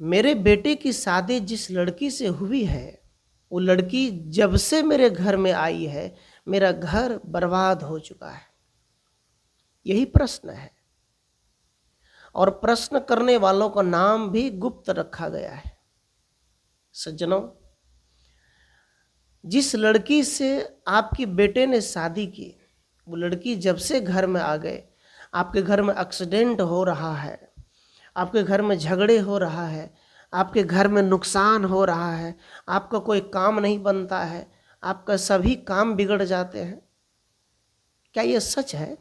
मेरे बेटे की शादी जिस लड़की से हुई है, वो लड़की जब से मेरे घर में आई है, मेरा घर बर्बाद हो चुका है। यही प्रश्न है, और प्रश्न करने वालों का नाम भी गुप्त रखा गया है। सज्जनों, जिस लड़की से आपके बेटे ने शादी की, वो लड़की जब से घर में आ गए, आपके घर में एक्सीडेंट हो रहा है, आपके घर में झगड़े हो रहा है, आपके घर में नुकसान हो रहा है, आपका कोई काम नहीं बनता है, आपका सभी काम बिगड़ जाते हैं। क्या ये सच है?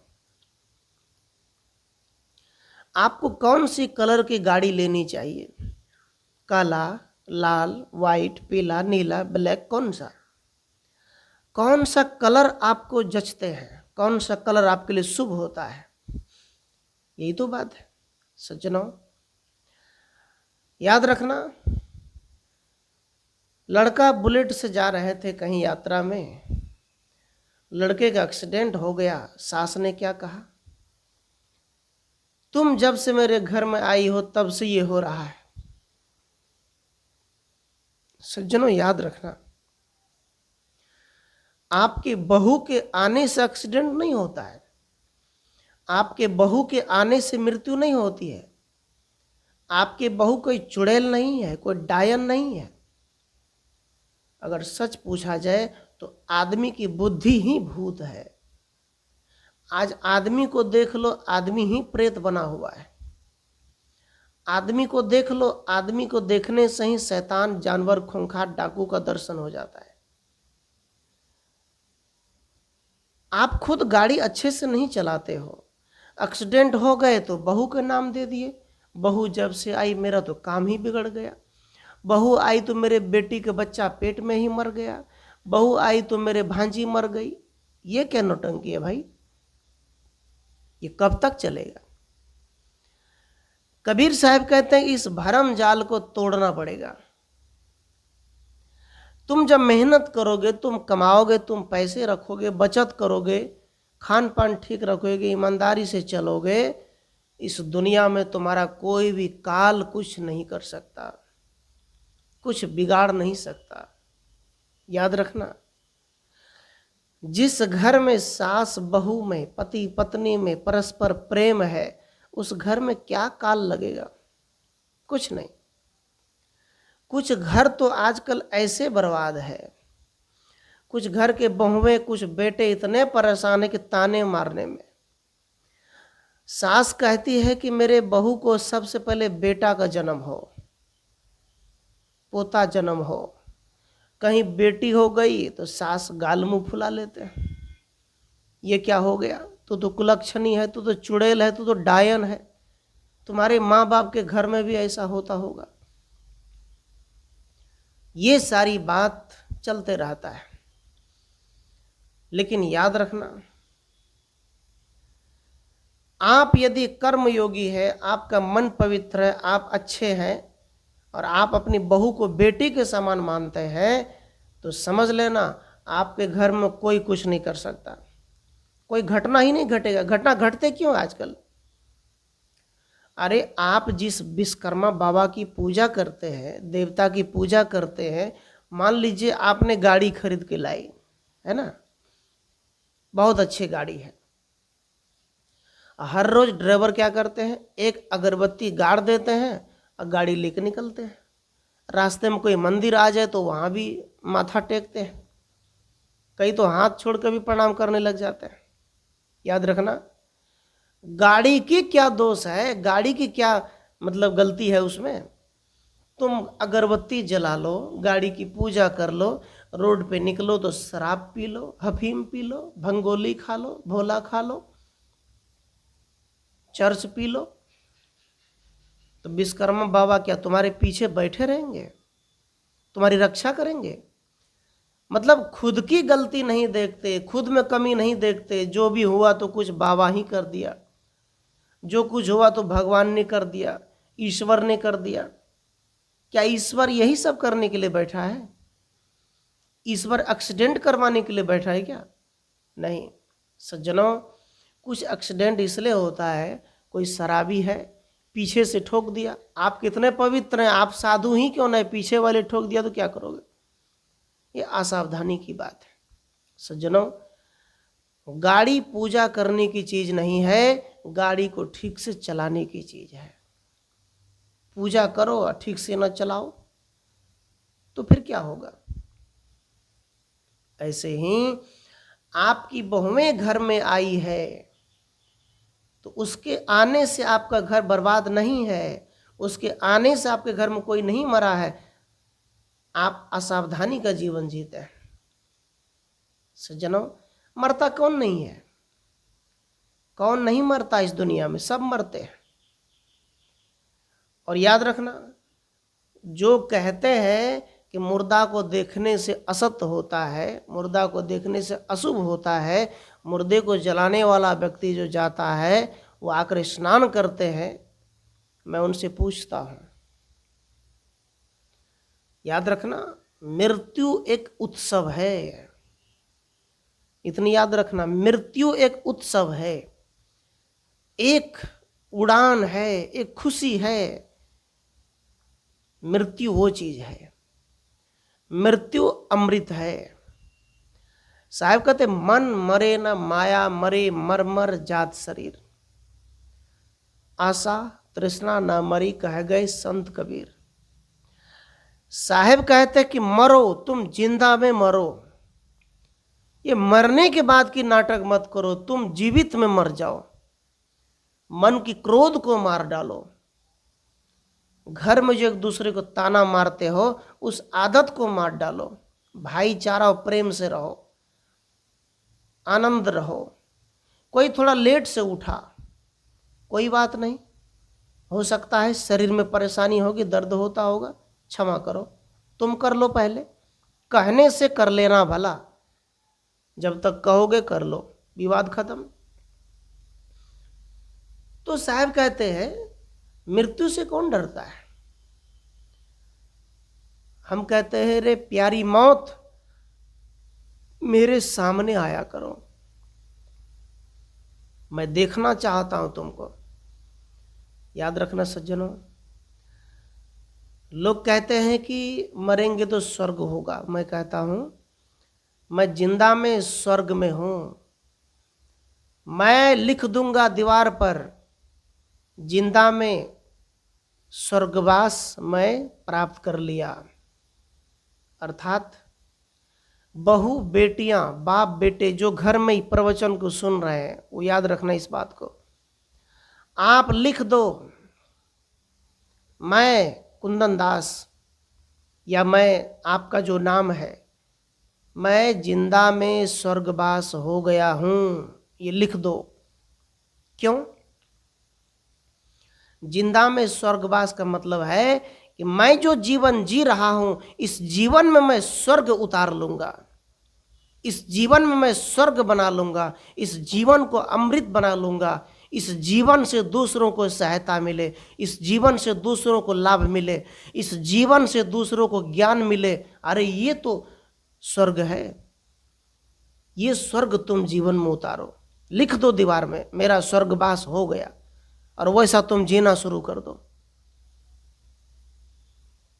आपको कौन सी कलर की गाड़ी लेनी चाहिए? काला, लाल, वाइट, पीला, नीला, ब्लैक, कौन सा कलर आपको जचते हैं? कौन सा कलर आपके लिए शुभ होता है? यही तो बात है सज्जनों। याद रखना, लड़का बुलेट से जा रहे थे कहीं यात्रा में, लड़के का एक्सीडेंट हो गया। सास ने क्या कहा? तुम जब से मेरे घर में आई हो तब से ये हो रहा है। सज्जनों, याद रखना, आपकी बहू के आने से एक्सीडेंट नहीं होता है, आपके बहू के आने से मृत्यु नहीं होती है, आपके बहू कोई चुड़ैल नहीं है, कोई डायन नहीं है। अगर सच पूछा जाए तो आदमी की बुद्धि ही भूत है। आज आदमी को देख लो, आदमी ही प्रेत बना हुआ है। आदमी को देख लो, आदमी को देखने से ही शैतान, जानवर, खूंखार, डाकू का दर्शन हो जाता है। आप खुद गाड़ी अच्छे से नहीं चलाते हो, एक्सीडेंट हो गए तो बहू का नाम दे दिए। बहू जब से आई मेरा तो काम ही बिगड़ गया, बहू आई तो मेरे बेटी का बच्चा पेट में ही मर गया, बहू आई तो मेरे भांजी मर गई। ये क्या नौटंकी है भाई? ये कब तक चलेगा? कबीर साहब कहते हैं इस भरम जाल को तोड़ना पड़ेगा। तुम जब मेहनत करोगे, तुम कमाओगे, तुम पैसे रखोगे, बचत करोगे, खान पान ठीक रखोगे, ईमानदारी से चलोगे, इस दुनिया में तुम्हारा कोई भी काल कुछ नहीं कर सकता, कुछ बिगाड़ नहीं सकता। याद रखना, जिस घर में सास बहू में, पति पत्नी में परस्पर प्रेम है, उस घर में क्या काल लगेगा? कुछ नहीं। कुछ घर तो आजकल ऐसे बर्बाद है, कुछ घर के बहुएं, कुछ बेटे इतने परेशान है कि ताने मारने में। सास कहती है कि मेरे बहू को सबसे पहले बेटा का जन्म हो, पोता जन्म हो। कहीं बेटी हो गई तो सास गाल मुंह फुला लेते हैं, ये क्या हो गया? तू तो कुलक्षणी है, तू तो चुड़ैल है, तू तो डायन है। तुम्हारे माँ बाप के घर में भी ऐसा होता होगा। ये सारी बात चलते रहता है। लेकिन याद रखना, आप यदि कर्म योगी है, आपका मन पवित्र है, आप अच्छे हैं, और आप अपनी बहू को बेटी के समान मानते हैं, तो समझ लेना आपके घर में कोई कुछ नहीं कर सकता, कोई घटना ही नहीं घटेगा। घटना घटते क्यों आजकल? अरे आप जिस विश्वकर्मा बाबा की पूजा करते हैं, देवता की पूजा करते हैं, मान लीजिए आपने गाड़ी खरीद के लाई है ना, बहुत अच्छी गाड़ी है। हर रोज ड्राइवर क्या करते हैं? एक अगरबत्ती गाड़ देते हैं और गाड़ी लेके निकलते हैं। रास्ते में कोई मंदिर आ जाए तो वहाँ भी माथा टेकते हैं, कई तो हाथ छोड़ कर भी प्रणाम करने लग जाते हैं। याद रखना, गाड़ी की क्या दोष है, गाड़ी की क्या मतलब गलती है उसमें? तुम अगरबत्ती जला लो, गाड़ी की पूजा कर लो, रोड पे निकलो तो शराब पी लो, अफीम पी लो, भंगोली खा लो, भोला खा लो, चर्च पी लो, तो विश्वकर्मा बाबा क्या तुम्हारे पीछे बैठे रहेंगे? तुम्हारी रक्षा करेंगे? मतलब खुद की गलती नहीं देखते, खुद में कमी नहीं देखते। जो भी हुआ तो कुछ बाबा ही कर दिया, जो कुछ हुआ तो भगवान ने कर दिया, ईश्वर ने कर दिया। क्या ईश्वर यही सब करने के लिए बैठा है? ईश्वर एक्सीडेंट करवाने के लिए बैठा है क्या? नहीं सज्जनों, कुछ एक्सीडेंट इसलिए होता है, कोई शराबी है पीछे से ठोक दिया। आप कितने पवित्र हैं, आप साधु ही क्यों नहीं, पीछे वाले ठोक दिया तो क्या करोगे? ये असावधानी की बात है। सज्जनों, गाड़ी पूजा करने की चीज नहीं है, गाड़ी को ठीक से चलाने की चीज है। पूजा करो और ठीक से न चलाओ तो फिर क्या होगा? ऐसे ही आपकी बहुएं घर में आई है तो उसके आने से आपका घर बर्बाद नहीं है, उसके आने से आपके घर में कोई नहीं मरा है। आप असावधानी का जीवन जीते हैं। सज्जनों, मरता कौन नहीं है? कौन नहीं मरता इस दुनिया में? सब मरते हैं। और याद रखना, जो कहते हैं कि मुर्दा को देखने से असत्य होता है, मुर्दा को देखने से अशुभ होता है, मुर्दे को जलाने वाला व्यक्ति जो जाता है वो आकर स्नान करते हैं, मैं उनसे पूछता हूं, याद रखना, मृत्यु एक उत्सव है। इतनी याद रखना, मृत्यु एक उत्सव है, एक उड़ान है, एक खुशी है। मृत्यु वो चीज है, मृत्यु अमृत है। साहब कहते मन मरे न माया मरे, मर मर जात शरीर, आशा तृष्णा न मरी कह गए संत कबीर। साहब कहते कि मरो, तुम जिंदा में मरो, ये मरने के बाद की नाटक मत करो, तुम जीवित में मर जाओ। मन की क्रोध को मार डालो, घर में जो एक दूसरे को ताना मारते हो उस आदत को मार डालो, भाईचारा और प्रेम से रहो, आनंद रहो। कोई थोड़ा लेट से उठा, कोई बात नहीं, हो सकता है शरीर में परेशानी होगी, दर्द होता होगा, क्षमा करो, तुम कर लो पहले। कहने से कर लेना भला, जब तक कहोगे कर लो, विवाद खत्म। तो साहब कहते हैं मृत्यु से कौन डरता है? हम कहते हैं रे प्यारी मौत, मेरे सामने आया करो, मैं देखना चाहता हूं तुमको। याद रखना सज्जनों, लोग कहते हैं कि मरेंगे तो स्वर्ग होगा, मैं कहता हूं मैं जिंदा में स्वर्ग में हूं। मैं लिख दूंगा दीवार पर, जिंदा में स्वर्गवास मैं प्राप्त कर लिया। अर्थात बहू बेटियां, बाप बेटे जो घर में ही प्रवचन को सुन रहे हैं, वो याद रखना इस बात को। आप लिख दो मैं कुंदन दास, या मैं आपका जो नाम है, मैं जिंदा में स्वर्गवास हो गया हूं, ये लिख दो। क्यों? जिंदा में स्वर्गवास का मतलब है कि मैं जो जीवन जी रहा हूं, इस जीवन में मैं स्वर्ग उतार लूंगा, इस जीवन में मैं स्वर्ग बना लूंगा, इस जीवन को अमृत बना लूंगा, इस जीवन से दूसरों को सहायता मिले, इस जीवन से दूसरों को लाभ मिले, इस जीवन से दूसरों को ज्ञान मिले। अरे ये तो स्वर्ग है, ये स्वर्ग तुम जीवन में उतारो, लिख दो दीवार में मेरा स्वर्गवास हो गया, और वैसा तुम जीना शुरू कर दो।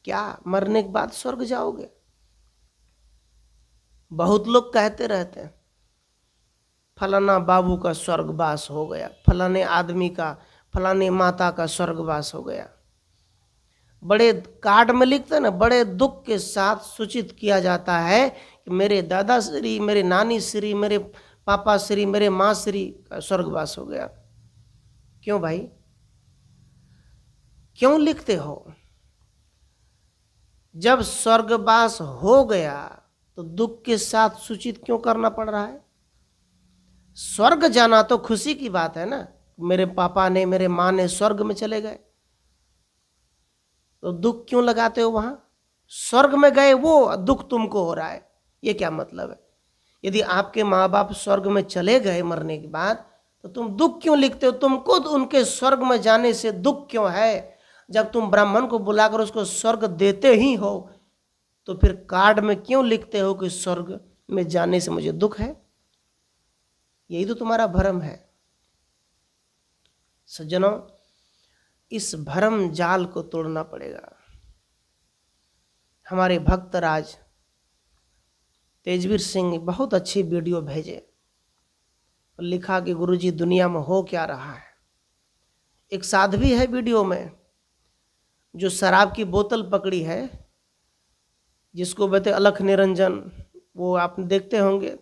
क्या मरने के बाद स्वर्ग जाओगे? बहुत लोग कहते रहते हैं फलाना बाबू का स्वर्गवास हो गया, फलाने आदमी का, फलाने माता का स्वर्गवास हो गया। बड़े कार्ड में लिखते हैं ना, बड़े दुख के साथ सूचित किया जाता है कि मेरे दादा श्री, मेरे नानी श्री, मेरे पापा श्री, मेरे माँ श्री का स्वर्गवास हो गया। क्यों भाई, क्यों लिखते हो? जब स्वर्गवास हो गया तो दुख के साथ सूचित क्यों करना पड़ रहा है? स्वर्ग जाना तो खुशी की बात है ना, मेरे पापा ने, मेरे माँ ने स्वर्ग में चले गए, तो दुख क्यों लगाते हो वहां? स्वर्ग में गए वो दुख तुमको हो रहा है, ये क्या मतलब है? यदि आपके माँ बाप स्वर्ग में चले गए मरने के बाद, तो तुम दुख क्यों लिखते हो? तुमको उनके स्वर्ग में जाने से दुख क्यों है? जब तुम ब्राह्मण को बुलाकर उसको स्वर्ग देते ही हो, तो फिर कार्ड में क्यों लिखते हो कि स्वर्ग में जाने से मुझे दुख है? यही तो तुम्हारा भ्रम है। सज्जनों, इस भरम जाल को तोड़ना पड़ेगा। हमारे भक्त राज तेजवीर सिंह बहुत अच्छी वीडियो भेजे, लिखा कि गुरुजी दुनिया में हो क्या रहा है। एक साध्वी है वीडियो में जो शराब की बोतल पकड़ी है, जिसको कहते अलख निरंजन, वो आप देखते होंगे,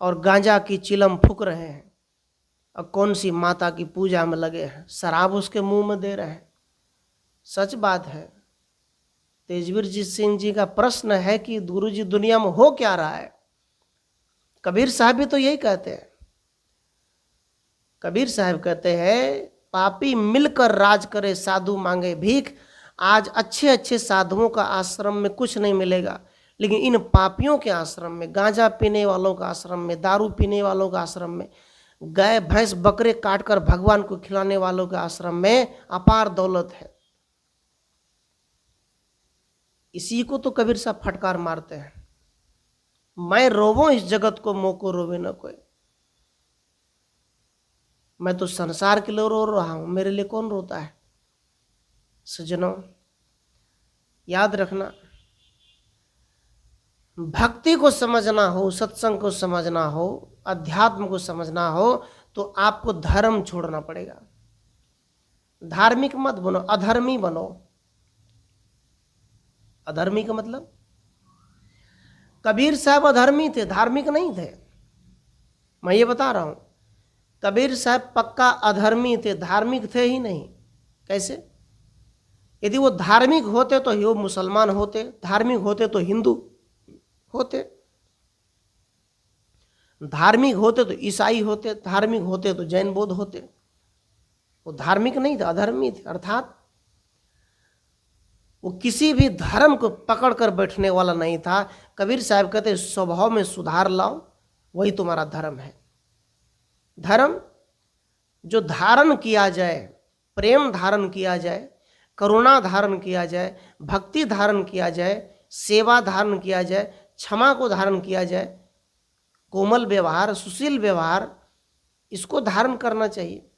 और गांजा की चिलम फूक रहे हैं और कौन सी माता की पूजा में लगे हैं, शराब उसके मुंह में दे रहे हैं। सच बात है। तेजवीर जी सिंह जी का प्रश्न है कि गुरुजी दुनिया में हो क्या रहा है। कबीर साहब भी तो यही कहते हैं। कबीर साहब कहते हैं पापी मिलकर राज करे साधु मांगे भीख। आज अच्छे अच्छे साधुओं का आश्रम में कुछ नहीं मिलेगा, लेकिन इन पापियों के आश्रम में, गांजा पीने वालों का आश्रम में, दारू पीने वालों का आश्रम में, गाय भैंस बकरे काट कर भगवान को खिलाने वालों के आश्रम में अपार दौलत है। इसी को तो कबीर साहब फटकार मारते हैं, मैं रोवो इस जगत को मोको रोवे न कोई। मैं तो संसार के लिए रो रहा हूं, मेरे लिए कौन रोता है। सज्जनों, याद रखना, भक्ति को समझना हो, सत्संग को समझना हो, अध्यात्म को समझना हो, तो आपको धर्म छोड़ना पड़ेगा। धार्मिक मत बनो, अधर्मी बनो। अधर्मी का मतलब, कबीर साहब अधर्मी थे, धार्मिक नहीं थे। मैं ये बता रहा हूं, कबीर साहब पक्का अधर्मी थे, धार्मिक थे ही नहीं। कैसे? यदि वो धार्मिक होते तो वो मुसलमान होते, धार्मिक होते तो हिंदू होते, धार्मिक होते तो ईसाई होते, धार्मिक होते तो जैन बौद्ध होते। वो धार्मिक नहीं थे, अधर्मी थे। अर्थात वो किसी भी धर्म को पकड़ कर बैठने वाला नहीं था। कबीर साहब कहते स्वभाव में सुधार लाओ, वही तुम्हारा धर्म है। धर्म जो धारण किया जाए, प्रेम धारण किया जाए, करुणा धारण किया जाए, भक्ति धारण किया जाए, सेवा धारण किया जाए, क्षमा को धारण किया जाए, कोमल व्यवहार, सुशील व्यवहार, इसको धारण करना चाहिए।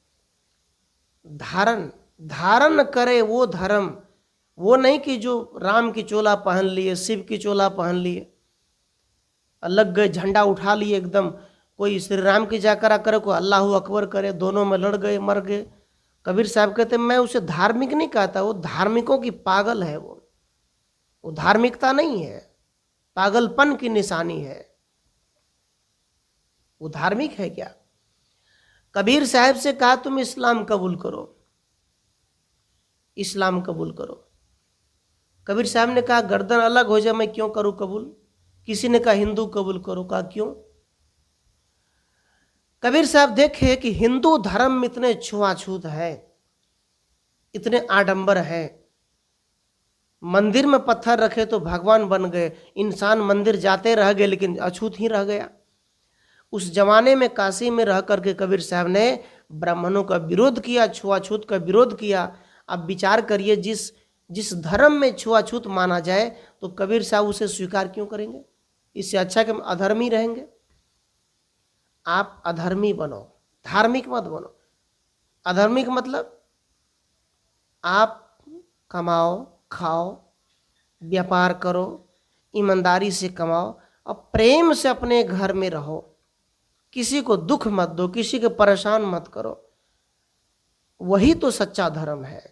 धारण करे वो धर्म, वो नहीं कि जो राम की चोला पहन लिए, शिव की चोला पहन लिए, अलग गए झंडा उठा लिए एकदम, कोई श्री राम की जाकरा करे, कोई अल्लाह अकबर करे, दोनों में लड़ गए, मर गए। कबीर साहब कहते मैं उसे धार्मिक नहीं कहता, वो धार्मिकों की पागल है। वो धार्मिकता नहीं है, पागलपन की निशानी है। वो धार्मिक है क्या? कबीर साहब से कहा तुम इस्लाम कबूल करो, इस्लाम कबूल करो। कबीर साहब ने कहा गर्दन अलग हो जाए, मैं क्यों करूं कबूल। किसी ने कहा हिंदू कबूल करो, कहा क्यों। कबीर साहब देखे कि हिंदू धर्म में इतने छुआछूत है, इतने आडंबर है। मंदिर में पत्थर रखे तो भगवान बन गए, इंसान मंदिर जाते रह गए लेकिन अछूत ही रह गया। उस जमाने में काशी में रह करके कबीर साहब ने ब्राह्मणों का विरोध किया, छुआछूत का विरोध किया। अब विचार करिए, जिस धर्म में छुआछूत माना जाए तो कबीर साहब उसे स्वीकार क्यों करेंगे। इससे अच्छा कि हम अधर्मी रहेंगे। आप अधर्मी बनो, धार्मिक मत बनो। अधर्मिक मतलब आप कमाओ, खाओ, व्यापार करो, ईमानदारी से कमाओ और प्रेम से अपने घर में रहो। किसी को दुख मत दो, किसी को परेशान मत करो। वही तो सच्चा धर्म है।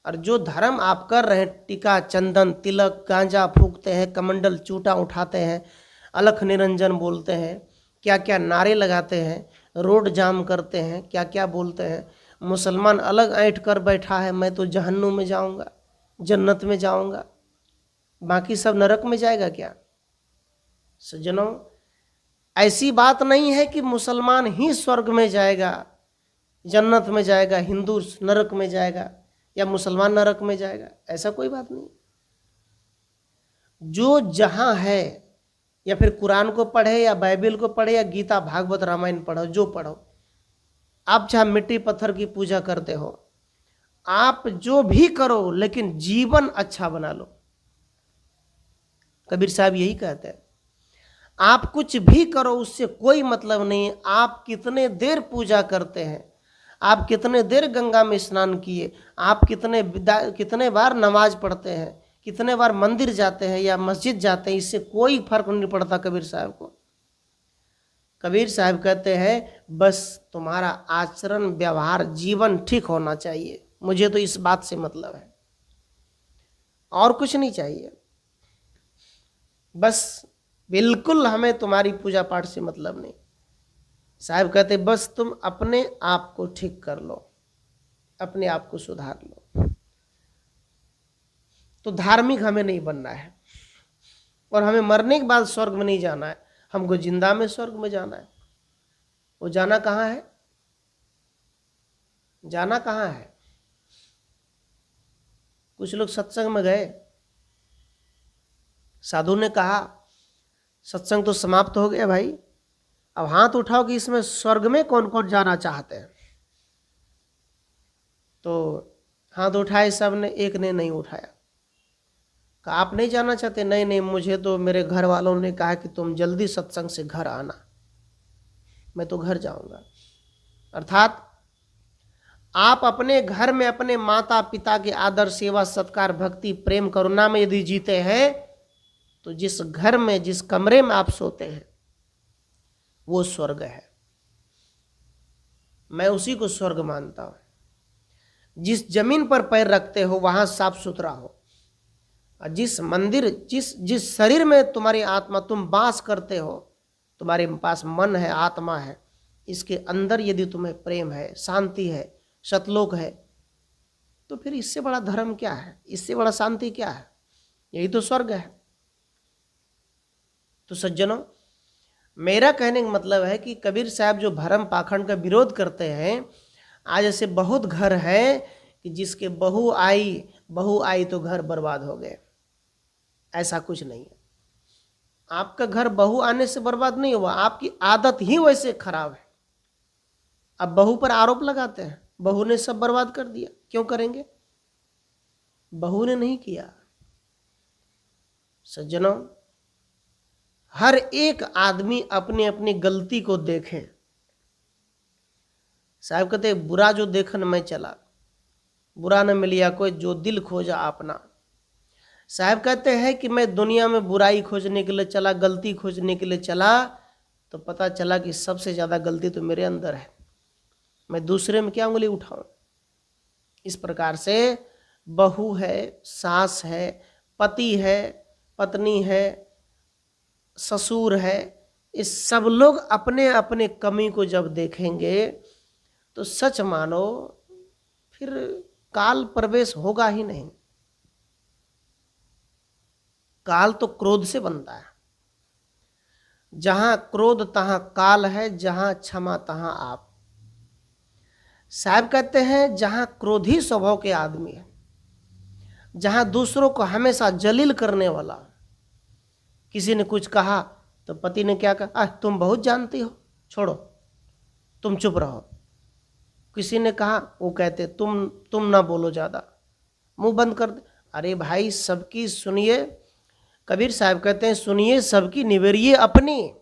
और जो धर्म आप कर रहे हैं, टीका, चंदन, तिलक, गांजा फूकते हैं, कमंडल चूटा उठाते हैं, अलख निरंजन बोलते हैं, क्या क्या नारे लगाते हैं, रोड जाम करते हैं, क्या क्या बोलते हैं। मुसलमान अलग ऐंठ कर बैठा है, मैं तो जहन्नुम में जाऊंगा, जन्नत में जाऊंगा, बाकी सब नरक में जाएगा क्या। सज्जनों, ऐसी बात नहीं है कि मुसलमान ही स्वर्ग में जाएगा, जन्नत में जाएगा, हिंदू नरक में जाएगा या मुसलमान नरक में जाएगा, ऐसा कोई बात नहीं। जो जहां है, या फिर कुरान को पढ़े या बाइबल को पढ़े या गीता भागवत रामायण पढ़ो, जो पढ़ो, आप चाहे मिट्टी पत्थर की पूजा करते हो, आप जो भी करो, लेकिन जीवन अच्छा बना लो। कबीर साहब यही कहते हैं, आप कुछ भी करो उससे कोई मतलब नहीं है। आप कितने देर पूजा करते हैं, आप कितने देर गंगा में स्नान किए, आप कितने बार नमाज पढ़ते हैं, कितने बार मंदिर जाते हैं या मस्जिद जाते हैं, इससे कोई फर्क नहीं पड़ता कबीर साहब को। कबीर साहब कहते हैं बस तुम्हारा आचरण, व्यवहार, जीवन ठीक होना चाहिए, मुझे तो इस बात से मतलब है, और कुछ नहीं चाहिए। बस बिल्कुल हमें तुम्हारी पूजा पाठ से मतलब नहीं। साहब कहते बस तुम अपने आप को ठीक कर लो, अपने आप को सुधार लो। तो धार्मिक हमें नहीं बनना है, और हमें मरने के बाद स्वर्ग में नहीं जाना है, हमको जिंदा में स्वर्ग में जाना है। वो जाना कहाँ है? जाना कहाँ है? कुछ लोग सत्संग में गए, साधु ने कहा सत्संग तो समाप्त हो गया भाई, अब हाथ उठाओ कि इसमें स्वर्ग में कौन कौन जाना चाहते हैं। तो हाथ उठाए सब ने, एक ने नहीं उठाया। कहा आप नहीं जाना चाहते? नहीं नहीं, मुझे तो मेरे घर वालों ने कहा कि तुम जल्दी सत्संग से घर आना, मैं तो घर जाऊंगा। अर्थात आप अपने घर में अपने माता पिता के आदर, सेवा, सत्कार, भक्ति, प्रेम, करुणा में यदि जीते हैं तो जिस घर में, जिस कमरे में आप सोते हैं वो स्वर्ग है। मैं उसी को स्वर्ग मानता हूं। जिस जमीन पर पैर रखते हो वहां साफ सुथरा हो, और जिस मंदिर, जिस शरीर में तुम्हारी आत्मा, तुम वास करते हो, तुम्हारे पास मन है, आत्मा है, इसके अंदर यदि तुम्हें प्रेम है, शांति है, सतलोक है, तो फिर इससे बड़ा धर्म क्या है, इससे बड़ा शांति क्या है? यही तो स्वर्ग है। तो सज्जनों, मेरा कहने का मतलब है कि कबीर साहब जो भरम पाखंड का विरोध करते हैं, आज ऐसे बहुत घर हैं कि जिसके बहू आई तो घर बर्बाद हो गए। ऐसा कुछ नहीं है। आपका घर बहू आने से बर्बाद नहीं हुआ, आपकी आदत ही वैसे खराब है। अब बहू पर आरोप लगाते हैं, बहू ने सब बर्बाद कर दिया। क्यों करेंगे? बहू ने नहीं किया। सज्जनों, हर एक आदमी अपनी अपनी गलती को देखे। साहब कहते बुरा जो देखन मैं चला, बुरा न मिलिया कोई, जो दिल खोजा अपना। साहब कहते हैं कि मैं दुनिया में बुराई खोजने के लिए चला, गलती खोजने के लिए चला, तो पता चला कि सबसे ज़्यादा गलती तो मेरे अंदर है। मैं दूसरे में क्या उंगली उठाऊं? इस प्रकार से बहू है, सास है, पति है, पत्नी है, ससुर है, इस सब लोग अपने अपने कमी को जब देखेंगे तो सच मानो फिर काल प्रवेश होगा ही नहीं। काल तो क्रोध से बनता है। जहां क्रोध तहां काल है, जहां क्षमा तहां आप। साहब कहते हैं जहां क्रोधी स्वभाव के आदमी है, जहां दूसरों को हमेशा जलील करने वाला, किसी ने कुछ कहा तो पति ने क्या कहा, तुम बहुत जानती हो, छोड़ो, तुम चुप रहो। किसी ने कहा, वो कहते तुम ना बोलो ज़्यादा, मुंह बंद कर दे। अरे भाई, सबकी सुनिए। कबीर साहब कहते हैं सुनिए सबकी, निवेरिए अपनी।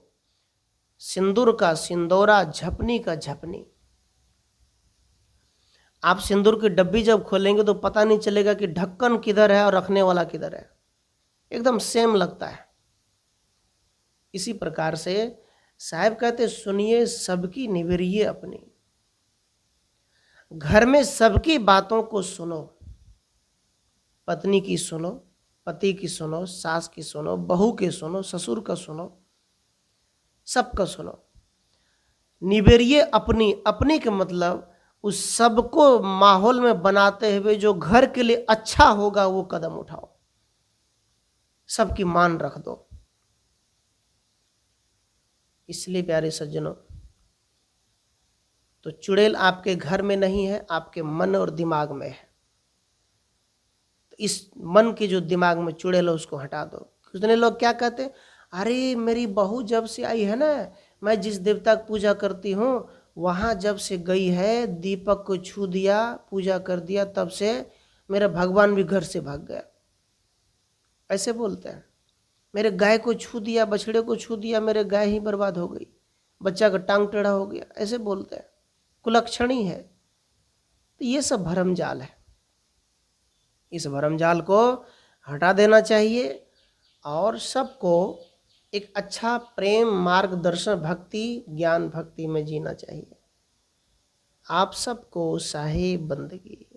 सिंदूर का सिंदूरा, झपनी का झपनी। आप सिंदूर की डब्बी जब खोलेंगे तो पता नहीं चलेगा कि ढक्कन किधर है और रखने वाला किधर है, एकदम सेम लगता है। इसी प्रकार से साहब कहते सुनिए सबकी, निवेरिए अपनी। घर में सबकी बातों को सुनो, पत्नी की सुनो, पति की सुनो, सास की सुनो, बहू की सुनो, ससुर का सुनो, सबका सुनो। निवेरिए अपनी। अपनी के मतलब उस सबको माहौल में बनाते हुए जो घर के लिए अच्छा होगा वो कदम उठाओ, सबकी मान रख दो। इसलिए प्यारे सज्जनों, तो चुड़ैल आपके घर में नहीं है, आपके मन और दिमाग में है। तो इस मन के जो दिमाग में चुड़ैल है उसको हटा दो। कितने लोग क्या कहते हैं, अरे मेरी बहू जब से आई है ना, मैं जिस देवता की पूजा करती हूँ वहाँ जब से गई है, दीपक को छू दिया, पूजा कर दिया, तब से मेरा भगवान भी घर से भाग गया। ऐसे बोलते हैं। मेरे गाय को छू दिया, बछड़े को छू दिया, मेरे गाय ही बर्बाद हो गई, बच्चा का टांग टेढ़ा हो गया, ऐसे बोलते हैं। कुलक्षणी है। तो ये सब भरम जाल है। इस भरम जाल को हटा देना चाहिए और सबको एक अच्छा प्रेम मार्गदर्शन भक्ति ज्ञान भक्ति में जीना चाहिए। आप सबको साहिब बंदगी।